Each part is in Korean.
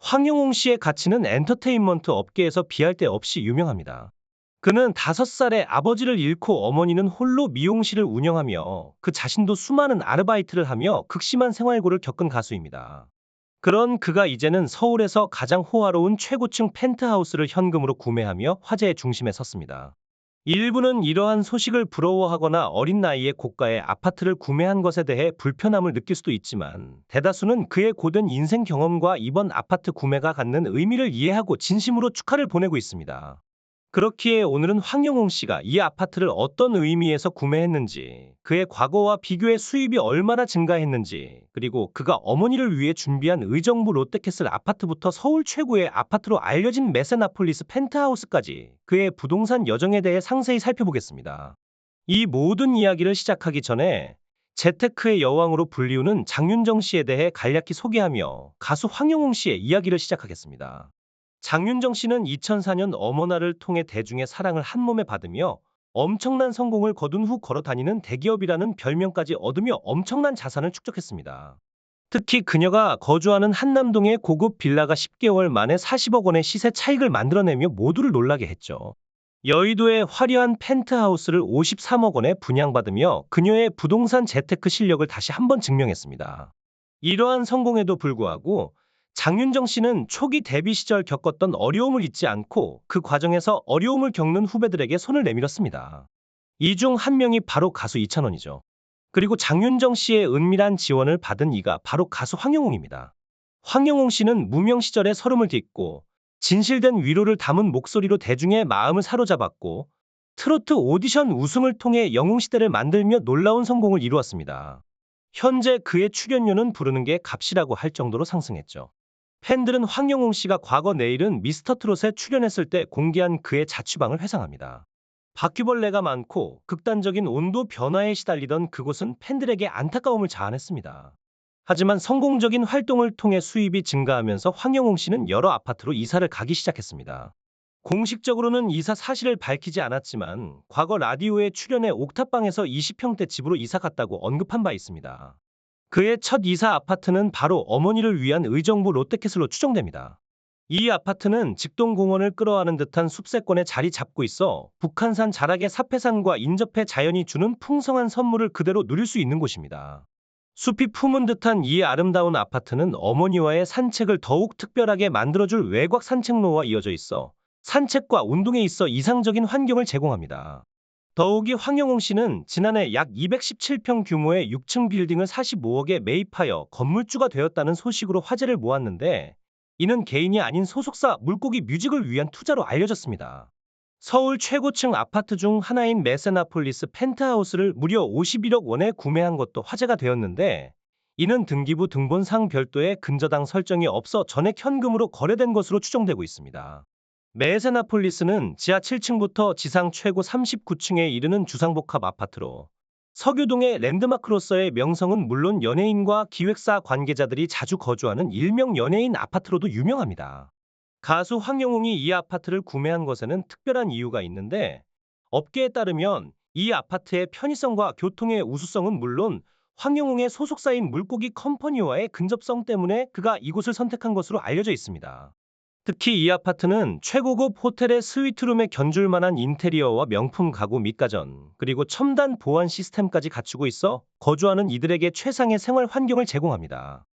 황영웅 씨의 가치는 엔터테인먼트 업계에서 비할 데 없이 유명합니다. 그는 5살에 아버지를 잃고 어머니는 홀로 미용실을 운영하며 그 자신도 수많은 아르바이트를 하며 극심한 생활고를 겪은 가수입니다. 그런 그가 이제는 서울에서 가장 호화로운 최고층 펜트하우스를 현금으로 구매하며 화제의 중심에 섰습니다. 일부는 이러한 소식을 부러워하거나 어린 나이에 고가의 아파트를 구매한 것에 대해 불편함을 느낄 수도 있지만, 대다수는 그의 고된 인생 경험과 이번 아파트 구매가 갖는 의미를 이해하고 진심으로 축하를 보내고 있습니다. 그렇기에 오늘은 황영웅 씨가 이 아파트를 어떤 의미에서 구매했는지, 그의 과거와 비교해 수입이 얼마나 증가했는지, 그리고 그가 어머니를 위해 준비한 의정부 롯데캐슬 아파트부터 서울 최고의 아파트로 알려진 메세나폴리스 펜트하우스까지 그의 부동산 여정에 대해 상세히 살펴보겠습니다. 이 모든 이야기를 시작하기 전에 재테크의 여왕으로 불리우는 장윤정 씨에 대해 간략히 소개하며 가수 황영웅 씨의 이야기를 시작하겠습니다. 장윤정 씨는 2004년 어머나를 통해 대중의 사랑을 한몸에 받으며 엄청난 성공을 거둔 후 걸어다니는 대기업이라는 별명까지 얻으며 엄청난 자산을 축적했습니다. 특히 그녀가 거주하는 한남동의 고급 빌라가 10개월 만에 40억 원의 시세 차익을 만들어내며 모두를 놀라게 했죠. 여의도의 화려한 펜트하우스를 53억 원에 분양받으며 그녀의 부동산 재테크 실력을 다시 한번 증명했습니다. 이러한 성공에도 불구하고 장윤정 씨는 초기 데뷔 시절 겪었던 어려움을 잊지 않고 그 과정에서 어려움을 겪는 후배들에게 손을 내밀었습니다. 이 중 한 명이 바로 가수 이찬원이죠. 그리고 장윤정 씨의 은밀한 지원을 받은 이가 바로 가수 황영웅입니다. 황영웅 씨는 무명 시절에 서름을 딛고 진실된 위로를 담은 목소리로 대중의 마음을 사로잡았고, 트로트 오디션 우승을 통해 영웅시대를 만들며 놀라운 성공을 이루었습니다. 현재 그의 출연료는 부르는 게 값이라고 할 정도로 상승했죠. 팬들은 황영웅 씨가 과거 내일은 미스터트롯에 출연했을 때 공개한 그의 자취방을 회상합니다. 바퀴벌레가 많고 극단적인 온도 변화에 시달리던 그곳은 팬들에게 안타까움을 자아냈습니다. 하지만 성공적인 활동을 통해 수입이 증가하면서 황영웅 씨는 여러 아파트로 이사를 가기 시작했습니다. 공식적으로는 이사 사실을 밝히지 않았지만 과거 라디오에 출연해 옥탑방에서 20평대 집으로 이사 갔다고 언급한 바 있습니다. 그의 첫 이사 아파트는 바로 어머니를 위한 의정부 롯데캐슬로 추정됩니다. 이 아파트는 직동공원을 끌어안은 듯한 숲세권에 자리 잡고 있어 북한산 자락의 사패산과 인접해 자연이 주는 풍성한 선물을 그대로 누릴 수 있는 곳입니다. 숲이 품은 듯한 이 아름다운 아파트는 어머니와의 산책을 더욱 특별하게 만들어줄 외곽 산책로와 이어져 있어 산책과 운동에 있어 이상적인 환경을 제공합니다. 더욱이 황영웅 씨는 지난해 약 217평 규모의 6층 빌딩을 45억에 매입하여 건물주가 되었다는 소식으로 화제를 모았는데, 이는 개인이 아닌 소속사 물고기 뮤직을 위한 투자로 알려졌습니다. 서울 최고층 아파트 중 하나인 메세나폴리스 펜트하우스를 무려 51억 원에 구매한 것도 화제가 되었는데, 이는 등기부 등본상 별도의 근저당 설정이 없어 전액 현금으로 거래된 것으로 추정되고 있습니다. 메세나폴리스는 지하 7층부터 지상 최고 39층에 이르는 주상복합 아파트로 서교동의 랜드마크로서의 명성은 물론 연예인과 기획사 관계자들이 자주 거주하는 일명 연예인 아파트로도 유명합니다. 가수 황영웅이 이 아파트를 구매한 것에는 특별한 이유가 있는데, 업계에 따르면 이 아파트의 편의성과 교통의 우수성은 물론 황영웅의 소속사인 물고기 컴퍼니와의 근접성 때문에 그가 이곳을 선택한 것으로 알려져 있습니다. 특히 이 아파트는 최고급 호텔의 스위트룸에 견줄 만한 인테리어와 명품 가구 및 가전, 그리고 첨단 보안 시스템까지 갖추고 있어 거주하는 이들에게 최상의 생활 환경을 제공합니다.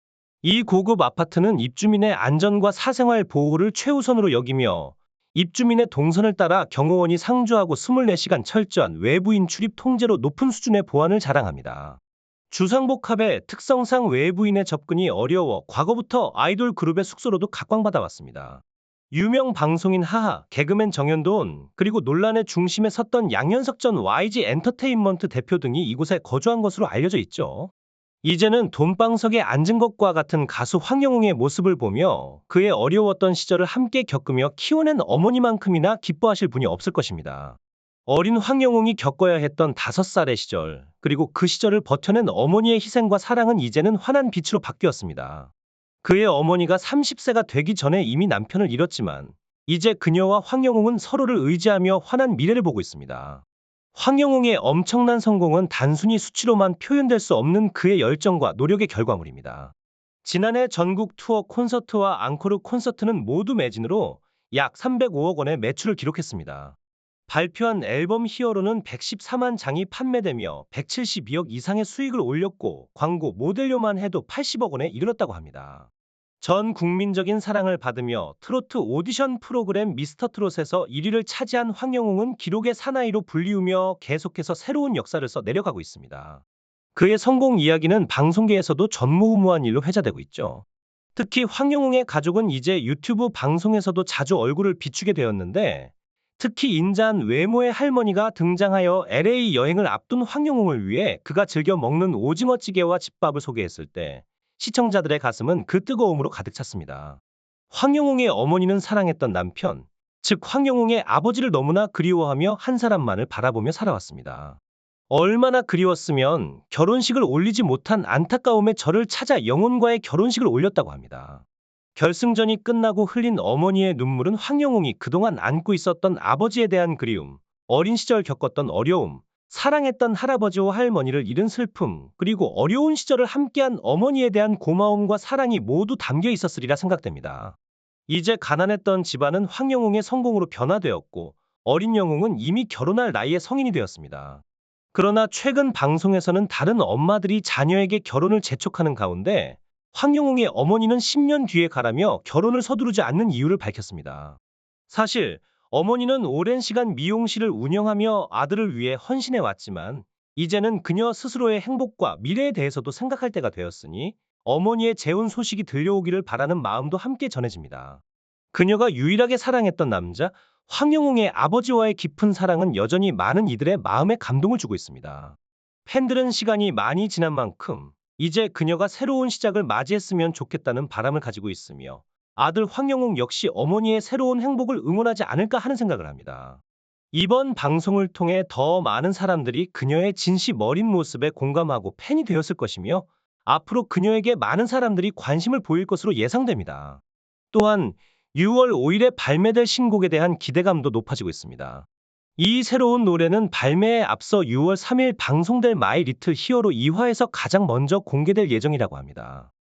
이 고급 아파트는 입주민의 안전과 사생활 보호를 최우선으로 여기며 입주민의 동선을 따라 경호원이 상주하고 24시간 철저한 외부인 출입 통제로 높은 수준의 보안을 자랑합니다. 주상복합의 특성상 외부인의 접근이 어려워 과거부터 아이돌 그룹의 숙소로도 각광받아왔습니다. 유명 방송인 하하, 개그맨 정현돈, 그리고 논란의 중심에 섰던 양현석 전 YG 엔터테인먼트 대표 등이 이곳에 거주한 것으로 알려져 있죠. 이제는 돈방석에 앉은 것과 같은 가수 황영웅의 모습을 보며 그의 어려웠던 시절을 함께 겪으며 키워낸 어머니만큼이나 기뻐하실 분이 없을 것입니다. 어린 황영웅이 겪어야 했던 5살의 시절, 그리고 그 시절을 버텨낸 어머니의 희생과 사랑은 이제는 환한 빛으로 바뀌었습니다. 그의 어머니가 30세가 되기 전에 이미 남편을 잃었지만 이제 그녀와 황영웅은 서로를 의지하며 환한 미래를 보고 있습니다. 황영웅의 엄청난 성공은 단순히 수치로만 표현될 수 없는 그의 열정과 노력의 결과물입니다. 지난해 전국 투어 콘서트와 앙코르 콘서트는 모두 매진으로 약 305억 원의 매출을 기록했습니다. 발표한 앨범 히어로는 114만 장이 판매되며 172억 이상의 수익을 올렸고 광고 모델료만 해도 80억 원에 이르렀다고 합니다. 전 국민적인 사랑을 받으며 트로트 오디션 프로그램 미스터트롯에서 1위를 차지한 황영웅은 기록의 사나이로 불리우며 계속해서 새로운 역사를 써 내려가고 있습니다. 그의 성공 이야기는 방송계에서도 전무후무한 일로 회자되고 있죠. 특히 황영웅의 가족은 이제 유튜브 방송에서도 자주 얼굴을 비추게 되었는데, 특히 인자한 외모의 할머니가 등장하여 LA 여행을 앞둔 황영웅을 위해 그가 즐겨 먹는 오징어찌개와 집밥을 소개했을 때 시청자들의 가슴은 그 뜨거움으로 가득 찼습니다. 황영웅의 어머니는 사랑했던 남편, 즉 황영웅의 아버지를 너무나 그리워하며 한 사람만을 바라보며 살아왔습니다. 얼마나 그리웠으면 결혼식을 올리지 못한 안타까움에 저를 찾아 영혼과의 결혼식을 올렸다고 합니다. 결승전이 끝나고 흘린 어머니의 눈물은 황영웅이 그동안 안고 있었던 아버지에 대한 그리움, 어린 시절 겪었던 어려움, 사랑했던 할아버지와 할머니를 잃은 슬픔, 그리고 어려운 시절을 함께한 어머니에 대한 고마움과 사랑이 모두 담겨 있었으리라 생각됩니다. 이제 가난했던 집안은 황영웅의 성공으로 변화되었고, 어린 영웅은 이미 결혼할 나이에 성인이 되었습니다. 그러나 최근 방송에서는 다른 엄마들이 자녀에게 결혼을 재촉하는 가운데 황영웅의 어머니는 10년 뒤에 가라며 결혼을 서두르지 않는 이유를 밝혔습니다. 사실 어머니는 오랜 시간 미용실을 운영하며 아들을 위해 헌신해 왔지만 이제는 그녀 스스로의 행복과 미래에 대해서도 생각할 때가 되었으니 어머니의 재혼 소식이 들려오기를 바라는 마음도 함께 전해집니다. 그녀가 유일하게 사랑했던 남자 황영웅의 아버지와의 깊은 사랑은 여전히 많은 이들의 마음에 감동을 주고 있습니다. 팬들은 시간이 많이 지난 만큼 이제 그녀가 새로운 시작을 맞이했으면 좋겠다는 바람을 가지고 있으며 아들 황영웅 역시 어머니의 새로운 행복을 응원하지 않을까 하는 생각을 합니다. 이번 방송을 통해 더 많은 사람들이 그녀의 진심 어린 모습에 공감하고 팬이 되었을 것이며 앞으로 그녀에게 많은 사람들이 관심을 보일 것으로 예상됩니다. 또한 6월 5일에 발매될 신곡에 대한 기대감도 높아지고 있습니다. 이 새로운 노래는 발매에 앞서 6월 3일 방송될 마이 리틀 히어로 2화에서 가장 먼저 공개될 예정이라고 합니다.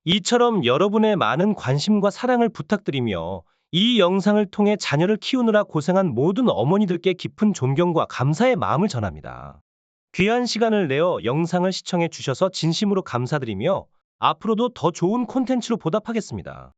이처럼 여러분의 많은 관심과 사랑을 부탁드리며 이 영상을 통해 자녀를 키우느라 고생한 모든 어머니들께 깊은 존경과 감사의 마음을 전합니다. 귀한 시간을 내어 영상을 시청해 주셔서 진심으로 감사드리며 앞으로도 더 좋은 콘텐츠로 보답하겠습니다.